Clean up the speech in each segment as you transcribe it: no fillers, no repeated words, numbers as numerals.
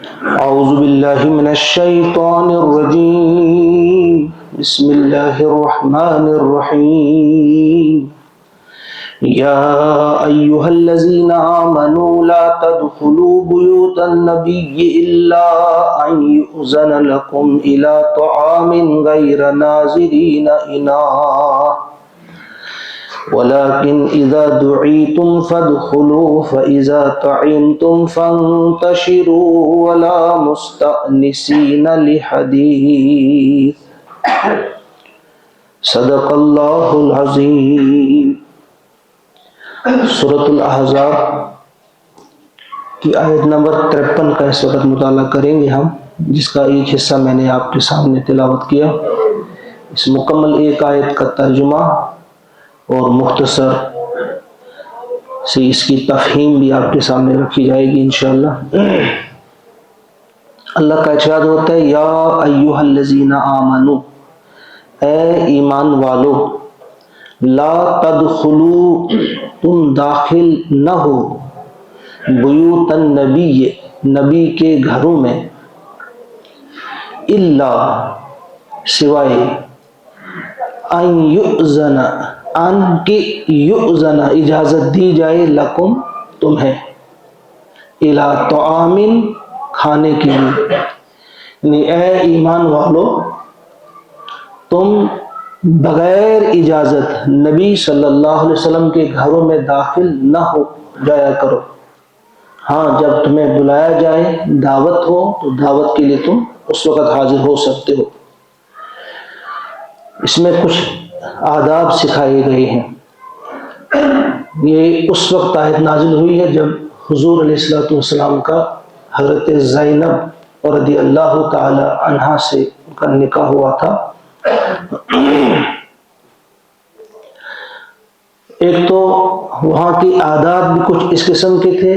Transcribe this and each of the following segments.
أعوذ بالله من الشيطان الرجيم بسم الله الرحمن الرحيم يا أيها الذين آمنوا لا تدخلوا بيوت النبي إلا أن يؤذن لكم إلى طعام غير ناظرين إناه ولكن إذا دعيتم فادخلوا فإذا طعمتم فانتشروا ولا مستأنسين لحديث صدق اللہ العظیم۔ سورۃ الاحزاب کی آیت نمبر 53 کا اس وقت مطالعہ کریں گے ہم، جس کا ایک حصہ میں نے آپ کے سامنے تلاوت کیا۔ اس مکمل ایک آیت کا ترجمہ اور مختصر سے اس کی تفہیم بھی آپ کے سامنے رکھی جائے گی انشاءاللہ۔ اللہ کا ارشاد ہوتا ہے یا ایھا الذین آمنو، اے ایمان والو، لا تدخلوا، تم داخل نہ ہو، بیوت النبی، نبی کے گھروں میں، الا، سوائے، ان یؤذن، ان کی یؤذن، اجازت دی جائے، لکم، تمہیں، الی طعام، کھانے کے لیے، یعنی اے ایمان والو، تم بغیر اجازت نبی صلی اللہ علیہ وسلم کے گھروں میں داخل نہ ہو جایا کرو۔ ہاں، جب تمہیں بلایا جائے، دعوت ہو، تو دعوت کے لیے تم اس وقت حاضر ہو سکتے ہو۔ اس میں کچھ آداب سکھائے گئے ہیں۔ یہ اس وقت آیت نازل ہوئی ہے جب حضور علیہ الصلوۃ والسلام کا حضرت زینب رضی اللہ تعالی عنہا سے ان کا نکاح ہوا تھا۔ ایک تو وہاں کی آداب بھی کچھ اس قسم کے تھے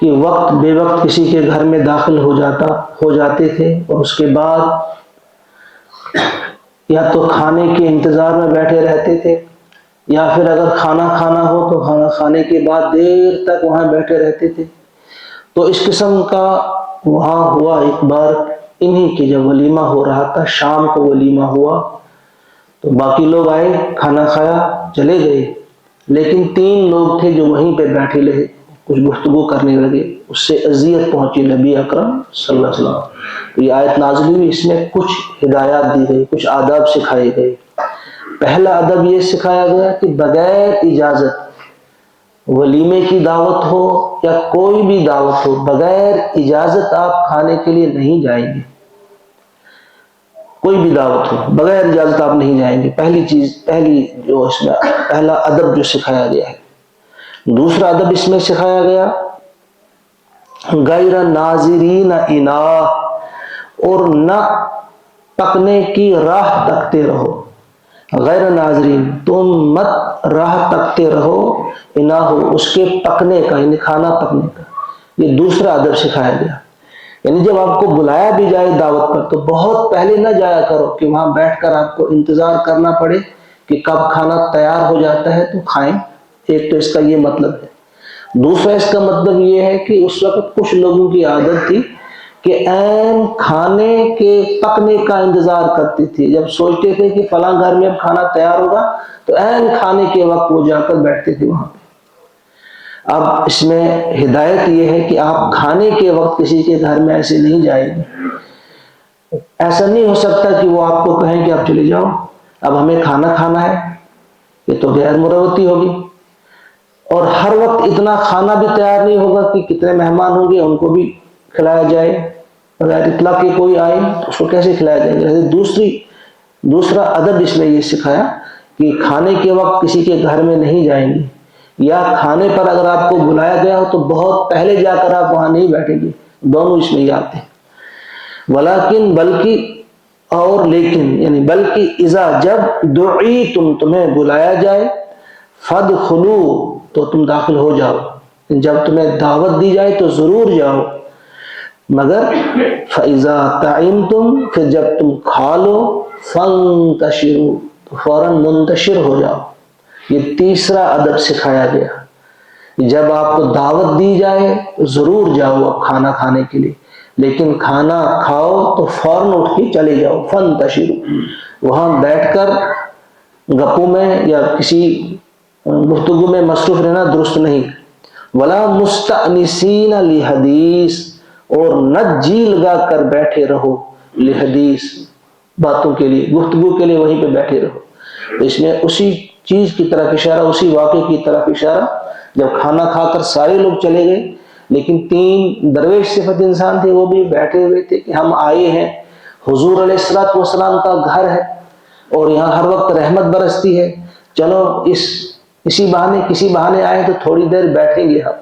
کہ وقت بے وقت کسی کے گھر میں داخل ہو جاتے تھے، اور اس کے بعد یا تو کھانے کے انتظار میں بیٹھے رہتے تھے، یا پھر اگر کھانا کھانا ہو تو کھانا کھانے کے بعد دیر تک وہاں بیٹھے رہتے تھے۔ تو اس قسم کا وہاں ہوا ایک بار انہی کے جب ولیمہ ہو رہا تھا، شام کو ولیمہ ہوا، تو باقی لوگ آئے، کھانا کھایا، چلے گئے، لیکن 3 لوگ تھے جو وہیں پہ بیٹھے رہے، کچھ گفتگو کرنے لگے، اس سے اذیت پہنچی نبی اکرم صلی اللہ علیہ وسلم۔ یہ آیت نازل ہوئی، اس میں کچھ ہدایات دی گئی، کچھ آداب سکھائے گئے۔ پہلا ادب یہ سکھایا گیا کہ بغیر اجازت ولیمے کی دعوت ہو یا کوئی بھی دعوت ہو، بغیر اجازت آپ کھانے کے لیے نہیں جائیں گے۔ کوئی بھی دعوت ہو، بغیر اجازت آپ نہیں جائیں گے۔ پہلی جو اس میں پہلا ادب جو سکھایا گیا ہے۔ دوسرا ادب اس میں سکھایا گیا غیر ناظرین اناہ، اور نہ پکنے کی راہ تکتے رہو۔ غیر ناظرین، تم مت راہ تکتے رہو، اناہ، اس کے پکنے کا، یعنی کھانا پکنے کا۔ یہ دوسرا ادب سکھایا گیا۔ یعنی جب آپ کو بلایا بھی جائے دعوت پر تو بہت پہلے نہ جایا کرو کہ وہاں بیٹھ کر آپ کو انتظار کرنا پڑے کہ کب کھانا تیار ہو جاتا ہے تو کھائیں۔ ایک تو اس کا یہ مطلب ہے۔ دوسرا اس کا مطلب یہ ہے کہ اس وقت کچھ لوگوں کی عادت تھی کہ عین کھانے کے پکنے کا انتظار کرتے تھے۔ جب سوچتے تھے کہ فلاں گھر میں اب کھانا تیار ہوگا تو عین کھانے کے وقت وہ جا کر بیٹھتے تھے وہاں پہ۔ اب اس میں ہدایت یہ ہے کہ آپ کھانے کے وقت کسی کے گھر میں ایسے نہیں جائیں گے۔ ایسا نہیں ہو سکتا کہ وہ آپ کو کہیں کہ آپ چلے جاؤ، اب ہمیں کھانا کھانا ہے، یہ تو غیر مروتی ہوگی۔ اور ہر وقت اتنا کھانا بھی تیار نہیں ہوگا کہ کتنے مہمان ہوں گے ان کو بھی کھلایا جائے، بغیر اطلاع کے کوئی آئے تو اس کو کیسے کھلایا جائے گا۔ دوسرا ادب اس میں یہ سکھایا کہ کھانے کے وقت کسی کے گھر میں نہیں جائیں گے، یا کھانے پر اگر آپ کو بلایا گیا ہو تو بہت پہلے جا کر آپ وہاں نہیں بیٹھیں گے۔ دونوں اس میں یہ آتے ہیں۔ ولیکن، بلکہ، اور لیکن، یعنی بلکہ، اذا، جب، دعیتم، تمہیں بلایا جائے، فادخلوا، تو تم داخل ہو جاؤ۔ جب تمہیں دعوت دی جائے تو ضرور جاؤ، مگر فَإِذَا طَعِمْتُمْ، پھر جب تم کھا لو، فَانْتَشِرُوا، تو فوراً منتشر ہو جاؤ۔ یہ تیسرا ادب سکھایا گیا جب آپ کو دعوت دی جائے ضرور جاؤ اب کھانا کھانے کے لیے، لیکن کھانا کھاؤ تو فوراً اٹھ کے چلے جاؤ، فانتشروا، وہاں بیٹھ کر گپوں میں یا کسی گفتگو میں مصروف رہنا درست نہیں۔ ولا مستأنسین لحدیث، اور نہ جی لگا کر بیٹھے رہو لحدیث، باتوں کے لیے، گفتگو کے لیے وہیں پہ بیٹھے رہو۔ اس میں اسی چیز کی طرف اشارہ، اسی واقعے کی طرف اشارہ، جب کھانا کھا کر سارے لوگ چلے گئے لیکن 3 درویش صفت انسان تھے، وہ بھی بیٹھے ہوئے تھے کہ ہم آئے ہیں، حضور علیہ الصلوۃ والسلام کا گھر ہے اور یہاں ہر وقت رحمت برستی ہے، چلو اسی بہانے کسی بہانے آئے تو تھوڑی دیر بیٹھیں گے ہم۔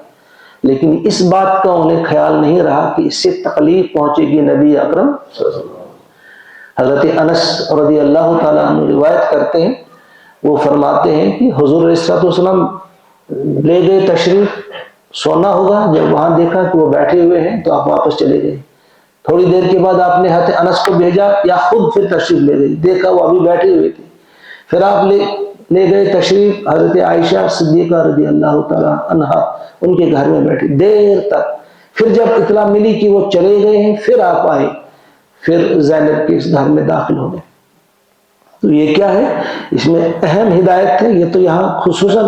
لیکن اس بات کا انہیں خیال نہیں رہا کہ اس سے تکلیف پہنچے گی نبی اکرم صلی اللہ علیہ وسلم۔ حضرت انس رضی اللہ تعالیٰ عنہ روایت کرتے ہیں، وہ فرماتے ہیں کہ حضور علیہ الصلوۃ والسلام لے گئے تشریف، سونا ہوگا، جب وہاں دیکھا کہ وہ بیٹھے ہوئے ہیں تو آپ واپس چلے گئے۔ تھوڑی دیر کے بعد آپ نے حضرت انس کو بھیجا یا خود پھر تشریف لے گئے، دیکھا وہ ابھی بیٹھے ہوئے تھے، پھر آپ لے گئے تشریف حضرت عائشہ صدیقہ رضی اللہ تعالیٰ عنہا ان کے گھر میں بیٹھے دیر تک، پھر جب اطلاع ملی کہ وہ چلے گئے ہیں پھر آپ آئے، پھر زینب کے اس گھر میں داخل ہو گئے۔ تو یہ کیا ہے؟ اس میں اہم ہدایت ہے۔ یہ تو یہاں خصوصاً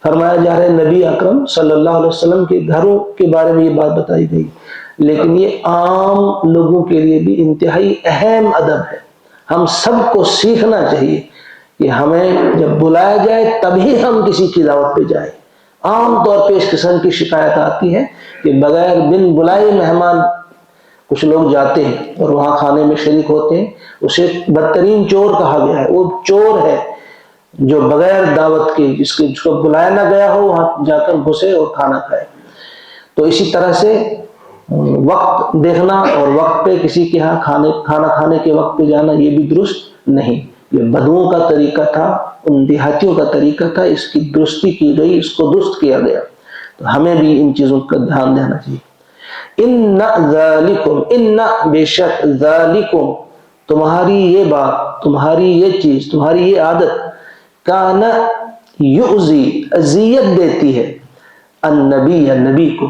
فرمایا جا رہا ہے نبی اکرم صلی اللہ علیہ وسلم کے گھروں کے بارے میں یہ بات بتائی گئی، لیکن یہ عام لوگوں کے لیے بھی انتہائی اہم ادب ہے۔ ہم سب کو سیکھنا چاہیے کہ ہمیں جب بلایا جائے تبھی ہم کسی کی دعوت پہ جائیں۔ عام طور پہ اس قسم کی شکایت آتی ہے کہ بغیر بن بلائے مہمان کچھ لوگ جاتے ہیں اور وہاں کھانے میں شریک ہوتے ہیں، اسے بدترین چور کہا گیا ہے۔ وہ چور ہے جو بغیر دعوت کے، جس کو بلایا نہ گیا ہو وہاں جا کر گھسے اور کھانا کھائے۔ تو اسی طرح سے وقت دیکھنا اور وقت پہ کسی کے ہاں کھانا کھانے کے وقت پہ جانا یہ بھی درست نہیں۔ یہ بدوؤں کا طریقہ تھا، ان دیہاتیوں کا طریقہ تھا، اس کی درستی کی گئی، اس کو درست کیا گیا۔ تو ہمیں بھی ان چیزوں کا دھیان دینا چاہیے۔ ان ذالکم، ان بے شک، ذالکم تمہاری یہ بات، تمہاری یہ چیز، تمہاری یہ عادت، کان یؤذی اذیت دیتی ہے، النبی، نبی کو،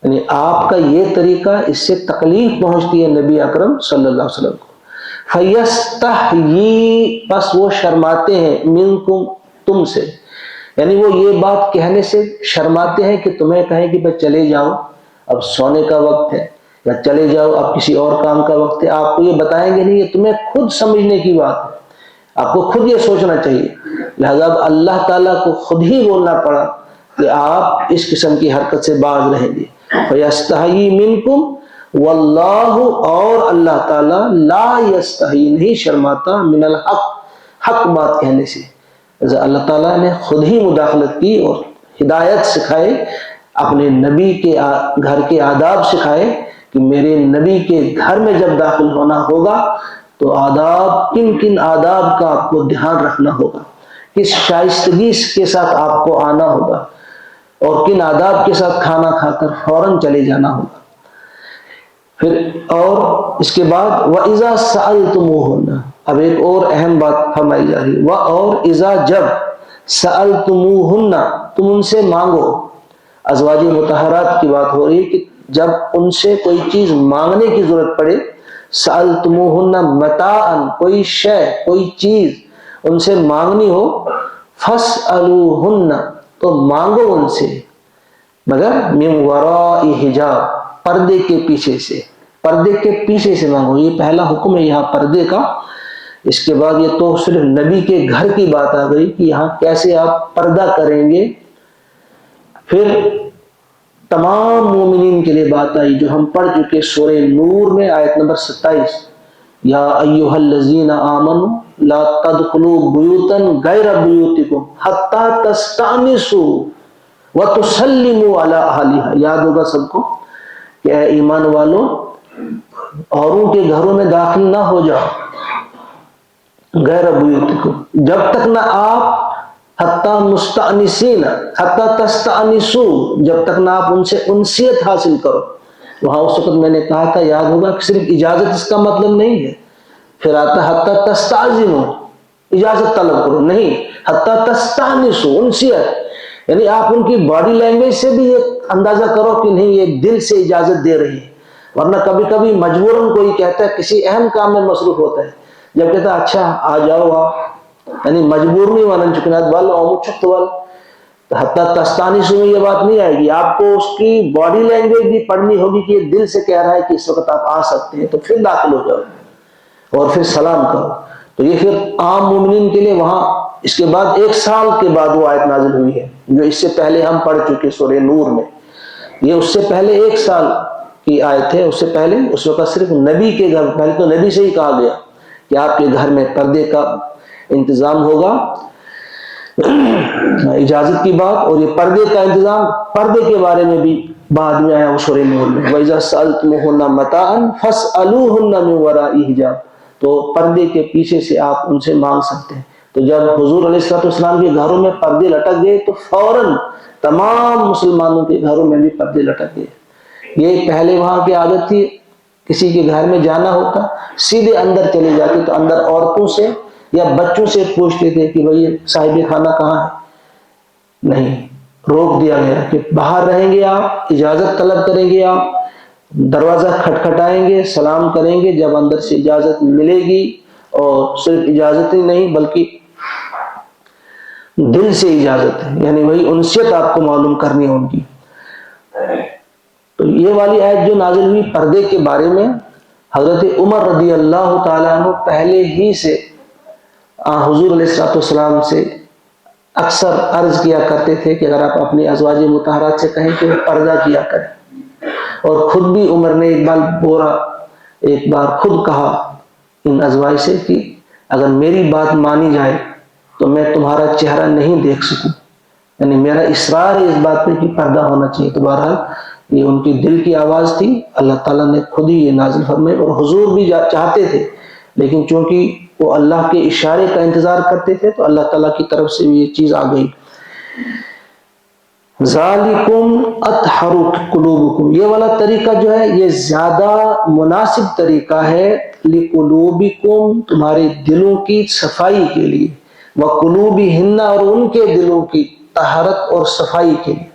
یعنی آپ کا یہ طریقہ اس سے تکلیف پہنچتی ہے نبی اکرم صلی اللہ علیہ وسلم کو۔ فیستحیی، بس وہ شرماتے ہیں، منکم، تم سے، یعنی وہ یہ بات کہنے سے شرماتے ہیں کہ تمہیں کہیں کہ بھائی چلے جاؤ اب سونے کا وقت ہے، یا چلے جاؤ اب کسی اور کام کا وقت ہے۔ آپ کو یہ بتائیں گے نہیں، یہ تمہیں خود سمجھنے کی بات ہے، آپ کو خود یہ سوچنا چاہیے۔ لہذا اللہ تعالیٰ کو خود ہی بولنا پڑا کہ آپ اس قسم کی حرکت سے باز رہیں گے۔ فَيَسْتَحْيِي مِنْكُمْ، وَاللَّهُ، اور اللہ تعالیٰ، لا یستحی، نہیں شرماتا، من الحق، حق بات کہنے سے۔ اللہ تعالیٰ نے خود ہی مداخلت کی اور ہدایت سکھائے، اپنے نبی کے گھر کے آداب سکھائے کہ میرے نبی کے گھر میں جب داخل ہونا ہوگا تو آداب، کن کن آداب کا آپ کو دھیان رکھنا ہوگا، کس شائستگی کے ساتھ آپ کو آنا ہوگا، اور کن آداب کے ساتھ کھانا کھا کر فوراً چلے جانا ہوگا۔ پھر اور اس کے بعد وَإِذَا سَأَلْتُمُوهُنَّ، اب ایک اور اہم بات فرمائی جا رہی ہے، اور اذا، جب، سألتموهن، تم ان سے مانگو، ازواج مطہرات کی بات ہو رہی ہے کہ جب ان سے کوئی چیز مانگنے کی ضرورت پڑے، سألتموهن متاعا، کوئی شے، کوئی چیز ان سے مانگنی ہو، فاسألوهن، تو مانگو ان سے، مگر من وراء حجاب، پردے کے پیچھے سے، پردے کے پیچھے سے مانگو۔ یہ پہلا حکم ہے یہاں پردے کا۔ اس کے بعد یہ تو صرف نبی کے گھر کی بات آ گئی کہ یہاں کیسے آپ پردہ کریں گے، پھر تمام مومنین کے لیے بات آئی جو ہم پڑھ چکے سورہ نور میں، آیت نمبر 27، یا ایھا الذین آمنوا لا تدخلوا بیوتا غیر بیوتکم حتی تستأنسوا وتسلموا علی اہلھا۔ یاد ہوگا سب کو کہ اے ایمان والو، اوروں کے گھروں میں داخل نہ ہو جاؤ، غیر بیوتکم، جب تک نہ آپ، حتی مستأنسین، حتی تستأنسوا، جب تک نہ آپ ان سے انسیت حاصل کرو۔ وہاں اس وقت میں نے کہا تھا، یاد ہوگا کہ صرف اجازت اس کا مطلب نہیں ہے، پھر آتا حتی تستأذنوا، اجازت طلب کرو، نہیں، حتی تستأنسوا، انسیت، یعنی آپ ان کی باڈی لینگویج سے بھی یہ اندازہ کرو کہ نہیں یہ دل سے اجازت دے رہی ہے. ورنہ کبھی کبھی مجبوراً کوئی کہتا ہے کسی اہم کام میں مصروف ہوتا ہے, جب کہتا ہے اچھا آ جاؤ آپ, یعنی مجبور نہیں ونن چکنات بال او چھت وال, حتیٰ تستانی سے یہ بات نہیں آئے گی. آپ کو اس کی باڈی لینگویج بھی پڑھنی ہوگی کہ یہ دل سے کہہ رہا ہے کہ اس وقت آپ آ سکتے ہیں, تو پھر داخل ہو جاؤ اور پھر سلام کرو. تو یہ پھر عام مومنین کے لیے وہاں اس کے بعد 1 سال کے بعد وہ آیت نازل ہوئی ہے, جو اس سے پہلے ہم پڑھ چکے سورہ نور میں. یہ اس سے پہلے 1 سال کی آیت ہے. اس سے پہلے اس وقت صرف نبی کے گھر, پہلے تو نبی سے ہی کہا گیا کہ آپ کے گھر میں پردے کا انتظام ہوگا, اجازت کی بات. اور یہ پردے کا انتظام, پردے کے بارے میں بھی بعد میں آیا وہ سورہ نور میں, وَإِذَا سَأَلْتُمُوهُنَّ مَتَاعًا فَاسْأَلُوهُنَّ مِنْ وَرَاءِ حِجَابٍ, تو پردے کے پیچھے سے آپ ان سے مانگ سکتے ہیں. تو جب حضور علیہ السلام کے گھروں میں پردے لٹک گئے تو فوراً تمام مسلمانوں کے گھروں میں بھی پردے لٹک گئے. یہ پہلے وہاں کی عادت تھی, کسی کے گھر میں جانا ہوتا سیدھے اندر چلے جاتے, تو اندر عورتوں سے یا بچوں سے پوچھتے تھے کہ بھئی صاحب خانہ کہاں ہے. نہیں, روک دیا گیا کہ باہر رہیں گے آپ, اجازت طلب کریں گے آپ, دروازہ کھٹکھٹائیں گے, سلام کریں گے, جب اندر سے اجازت ملے گی, اور صرف اجازت ہی نہیں بلکہ دل سے اجازت ہے, یعنی وہی انسیت آپ کو معلوم کرنی ہے ان کی. تو یہ والی آیت جو نازل ہوئی پردے کے بارے میں, حضرت عمر رضی اللہ تعالیٰ عنہ پہلے ہی سے حضور علیہ السلام سے اکثر عرض کیا کرتے تھے کہ اگر آپ اپنی ازواج مطہرات سے کہیں کہ وہ پردہ کیا کریں. اور خود بھی عمر نے ایک بار خود کہا ان ازواج سے کہ اگر میری بات مانی جائے تو میں تمہارا چہرہ نہیں دیکھ سکوں, یعنی میرا اصرار ہے اس بات پہ کہ پردہ ہونا چاہیے. تو بہرحال یہ ان کی دل کی آواز تھی, اللہ تعالیٰ نے خود ہی یہ نازل فرمائی. اور حضور بھی چاہتے تھے, لیکن چونکہ وہ اللہ کے اشارے کا انتظار کرتے تھے تو اللہ تعالیٰ کی طرف سے بھی یہ چیز آ گئی. ذالکم اطہر قلوبکم, یہ والا طریقہ جو ہے یہ زیادہ مناسب طریقہ ہے لقلوبکم, تمہارے دلوں کی صفائی کے لیے, وقلوبہن, اور ان کے دلوں کی طہارت اور صفائی کے لیے.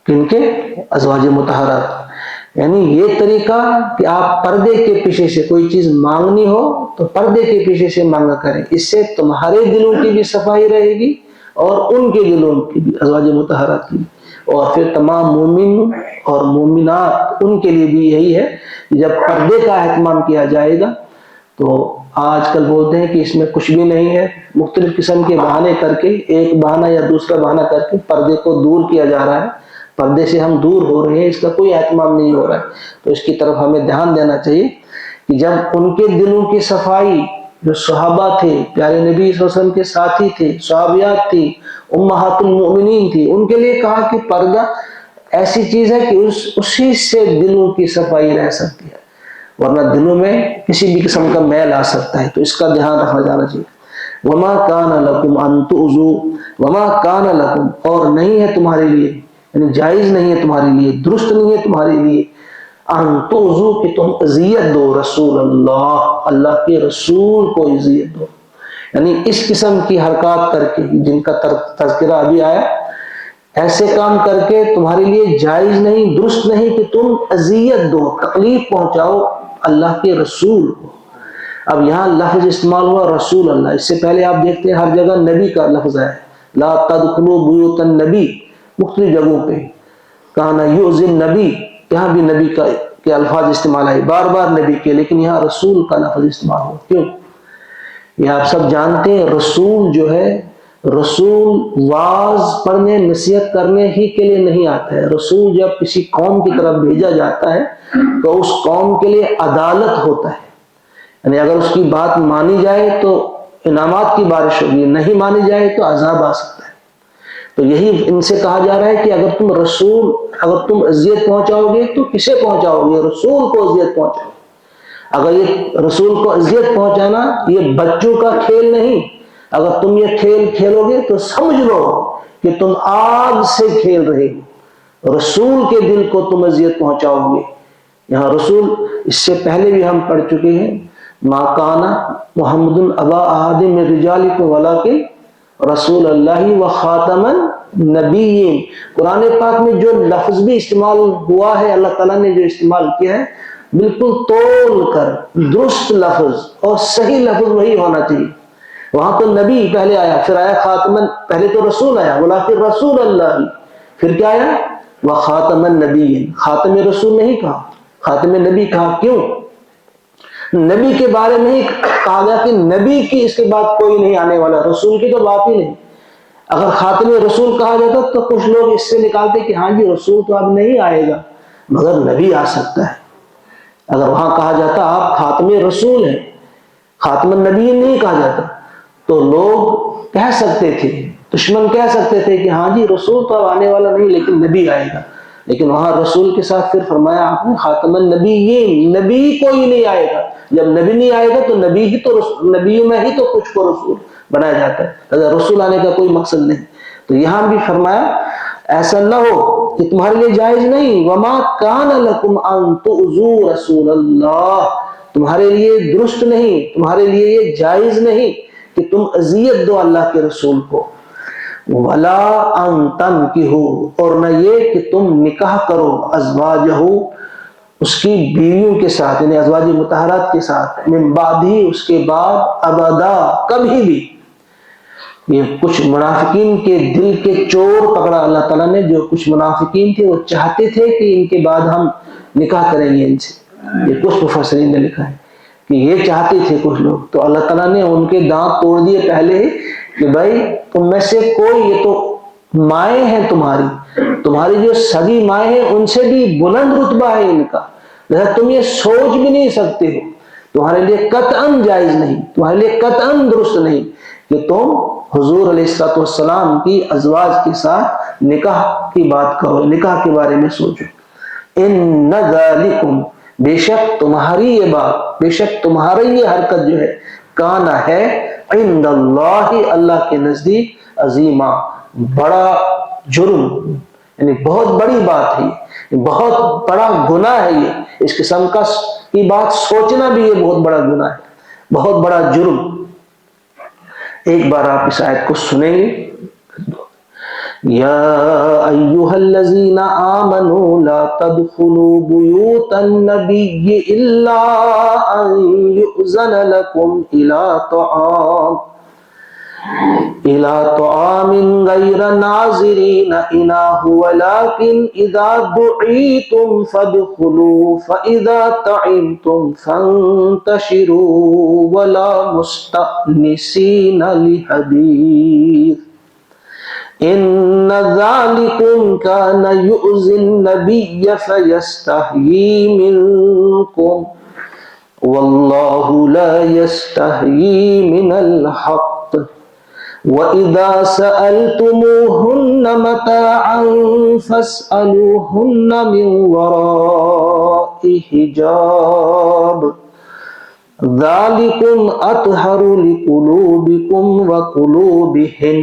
کن کے؟ ازواج مطہرات. یعنی یہ طریقہ کہ آپ پردے کے پیچھے سے کوئی چیز مانگنی ہو تو پردے کے پیچھے سے مانگا کریں, اس سے تمہارے دلوں کی بھی صفائی رہے گی اور ان کے دلوں کی بھی, ازواج مطہرات کی. اور پھر تمام مومن اور مومنات ان کے لیے بھی یہی ہے کہ جب پردے کا اہتمام کیا جائے گا, تو آج کل بولتے ہیں کہ اس میں کچھ بھی نہیں ہے, مختلف قسم کے بہانے کر کے, ایک بہانہ یا دوسرا بہانہ کر کے پردے کو دور کیا جا رہا ہے, پردے سے ہم دور ہو رہے ہیں, اس کا کوئی اہتمام نہیں ہو رہا ہے. تو اس کی طرف ہمیں دھیان دینا چاہیے کہ جب ان کے دلوں کی صفائی, جو صحابہ تھے, پیارے نبی صلی اللہ علیہ وسلم کے ساتھی تھے, صحابیات تھی, امہات المؤمنین تھی, ان کے لیے کہا کہ پردہ ایسی چیز ہے کہ اسی سے دلوں کی صفائی رہ سکتی ہے, ورنہ دلوں میں کسی بھی قسم کا میل آ سکتا ہے. تو اس کا دھیان رکھا جانا چاہیے. وما کان لکم ان تؤذوا, وما کان لکم, اور نہیں ہے تمہارے لیے, یعنی جائز نہیں ہے تمہارے لیے, درست نہیں ہے تمہارے لیے, ان تؤذوا, کہ تم اذیت دو رسول اللہ, اللہ کے رسول کو اذیت دو. یعنی اس قسم کی حرکات کر کے جن کا تذکرہ ابھی آیا, ایسے کام کر کے تمہارے لیے جائز نہیں, درست نہیں کہ تم اذیت دو, تکلیف پہنچاؤ اللہ کے رسول کو. اب یہاں لفظ استعمال ہوا رسول اللہ, اس سے پہلے آپ دیکھتے ہیں ہر جگہ نبی کا لفظ ہے, لا تدخلوا بیوت النبی, مختلف جگہوں پہ کہاں یؤذی النبی, یہاں بھی نبی کے الفاظ استعمال آئے, بار بار نبی کے, لیکن یہاں رسول کا لفظ استعمال ہوا. کیوں؟ یہ آپ سب جانتے ہیں رسول جو ہے, رسول واعظ پڑھنے نصیحت کرنے ہی کے لیے نہیں آتا ہے. رسول جب کسی قوم کی طرف بھیجا جاتا ہے تو اس قوم کے لیے عدالت ہوتا ہے, یعنی اگر اس کی بات مانی جائے تو انعامات کی بارش ہوگی, نہیں مانی جائے تو عذاب آ سکتا ہے. تو یہی ان سے کہا جا رہا ہے کہ اگر تم اذیت پہنچاؤ گے تو کسے پہنچاؤ گے؟ رسول کو اذیت پہنچاؤ. اگر یہ رسول کو اذیت پہنچانا یہ بچوں کا کھیل نہیں, اگر تم یہ کھیل کھیلو گے تو سمجھ لو کہ تم آگ سے کھیل رہے ہو, رسول کے دل کو تم اذیت پہنچاؤ گے. یہاں رسول, اس سے پہلے بھی ہم پڑھ چکے ہیں, ما کان محمد ابا احد من رجالکم ولکن رسول اللہ و خاتم النبیین. قرآن پاک میں جو لفظ بھی استعمال ہوا ہے، اللہ تعالیٰ نے جو استعمال کیا ہے، بالکل تول کر درست لفظ اور صحیح لفظ وہی ہونا چاہیے. وہاں تو نبی پہلے آیا، پھر آیا خاتم، پہلے تو رسول آیا، ولیکن رسول اللہ، پھر کیا آیا وخاتم النبیین. خاتم رسول نہیں کہا، خاتم نبی کہا. کیوں؟ نبی کے بارے میں ہی کہا گیا کہ نبی کی اس کے بعد کوئی نہیں آنے والا، رسول کی تو بات ہی نہیں. اگر خاتم رسول کہا جاتا تو کچھ لوگ اس سے نکالتے کہ ہاں جی رسول تو اب نہیں آئے گا مگر نبی آ سکتا ہے. اگر وہاں کہا جاتا آپ خاتم رسول ہیں، خاتم النبی نہیں کہا جاتا، تو لوگ کہہ سکتے تھے، دشمن کہہ سکتے تھے کہ ہاں جی رسول تو اب آنے والا نہیں لیکن نبی آئے گا. لیکن وہاں رسول کے ساتھ پھر فرمایا آپ نے خاتم النبیین، نبی کوئی نہیں آئے گا. جب نبی نہیں آئے گا تو نبی ہی تو نبیوں میں ہی تو کچھ کو رسول بنایا جاتا ہے، اگر رسول آنے کا کوئی مقصد نہیں. تو یہاں بھی فرمایا ایسا نہ ہو کہ تمہارے لیے جائز نہیں، وما کان لکم ان تؤذوا رسول اللہ، تمہارے لیے درست نہیں، تمہارے لیے یہ جائز نہیں کہ تم اذیت دو اللہ کے رسول کو. ولا ان تنکحوا، اور نہ یہ کہ تم نکاح کرو ازواجہ، اس کی بیویوں کے ساتھ، یعنی ازواج مطہرات کے ساتھ، من بعد ہی، اس کے بعد، ابدا، کبھی بھی. یہ کچھ منافقین کے دل کے چور پکڑا اللہ تعالیٰ نے. جو کچھ منافقین تھے وہ چاہتے تھے کہ ان کے بعد ہم نکاح کریں گے ان سے. یہ کچھ مفسرین نے لکھا ہے کہ یہ چاہتے تھے کچھ لوگ، تو اللہ تعالیٰ نے ان کے دانت توڑ دیے پہلے ہی کہ بھائی تم میں سے کوئی، یہ تو مائیں ہیں تمہاری جو سگی مائیں ہیں ان سے بھی بلند رتبہ ہے ان کا، لہذا تم یہ سوچ بھی نہیں سکتے ہو، تمہارے لیے قطعاً جائز نہیں، تمہارے لیے قطعاً درست نہیں کہ تم حضور علیہ السلام کی ازواج کے ساتھ نکاح کی بات کرو، نکاح کے بارے میں سوچو. ان ذالکم، بے شک تمہاری یہ بات، بے شک تمہاری یہ حرکت جو ہے، کانا ہے، عند اللہ، اللہ کے نزدیک، عظیما، بڑا جرم، یعنی بہت بڑی بات ہے، یہ بہت بڑا گناہ ہے. یہ اس قسم کی بات سوچنا بھی یہ بہت بڑا گناہ ہے، بہت بڑا جرم. ایک بار آپ اس آیت کو سنیں گے. یا ایھا الذین آمنوا لا تدخلوا بیوت النبی الا ان یؤذن لکم الى طعام غیر ناظرین اناہ ولکن اذا دعیتم فادخلوا فاذا طعمتم فانتشروا ولا مستأنسین لحدیث ان ذلکم کان یؤذی النبی فیستحیی منکم واللہ لا یستحیی من الحق وَإِذَا سَأَلْتُمُوهُنَّ مَتَاعًا فَاسْأَلُوهُنَّ مِنْ وَرَاءِ حِجَابٍ ذَلِكُمْ أَطْهَرُ لِقُلُوبِكُمْ وَقُلُوبِهِنَّ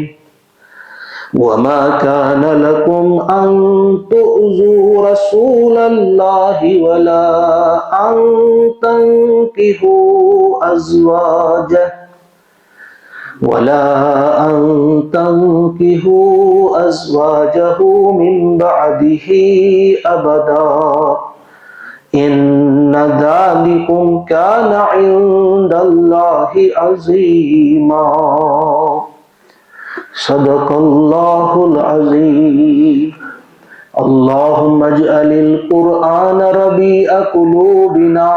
وَمَا كَانَ لَكُمْ أَن تُؤْذُوا رَسُولَ اللَّهِ وَلَا أَن تَنكِحُوا أزواجه من بعده أبدا إن ذلكم كان عند الله عظيما. صدق الله العظيم. اللهم اجعل القرآن ربيع قلوبنا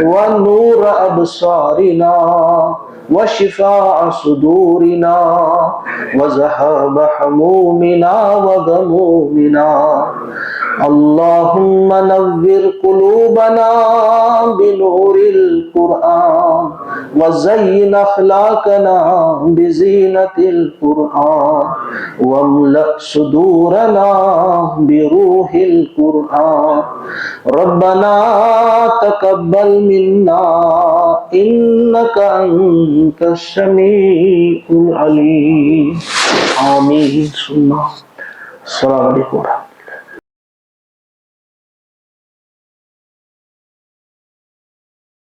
ونور أبصارنا وشفاء صدورنا وذهاب همومنا وغمومنا. اللهم نور قلوبنا بنور القرآن وزين أخلاقنا بزينة القرآن واملأ صدورنا بروح القرآن. ربنا تقبل منا إنك أنت السميع العليم. آمين. السلام عليكم ورحمة الله.